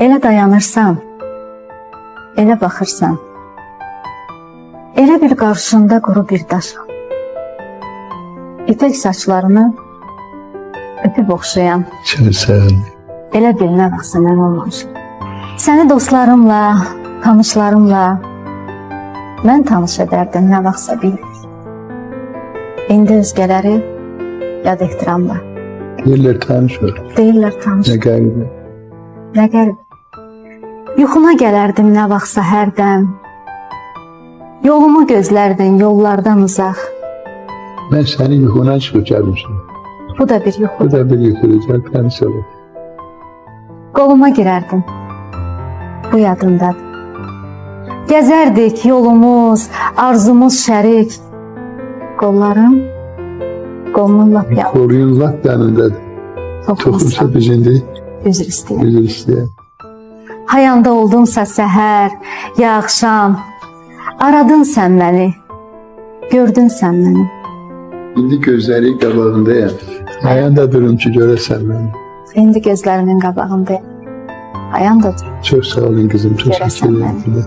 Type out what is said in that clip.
Elə dayanırsan, elə baxırsan. Elə bir qarşında quru bir daşam. İpək saçlarını öpüb oxşayan. Sen. Elə bir nə vaxtsa mən olmamışam. Səni dostlarımla, tanışlarımla mən tanış edərdim nə vaxtsa bilir. İndi özgələri yad ehtiramla. Deyirlər tanış ol. Deyirlər tanış. Ne qəribə. Nə qəribə. Yuxuna gələrdim nə vaxtsa hərdən. Yolumu gözlərdin yollardan uzaq. Ben senin yuxuna çıxıb gəlmişim. Bu da bir yuxu. Bu da bir yuxudur, gəl tanış ol. Qoluma girərdin. Bu yadımdadır. Gəzərdik yolumuz, arzumuz şərik. Qollarım, qolunun lap yanı. Koruyun lap yanındadır. Toxunsa bizindi, Üzr istəyirəm. üzür istəyər. Hayanda oldumsa səhər, ya axşam. Aradın sən məni, gördün sən məni. İndi gözləri qabağındayam. Ayanda durum ki, görəsən məni. İndi gözlərimin qabağındayım. Ayanda dur. Çox sağ olun kızım, çox Görəsən şükür ederim.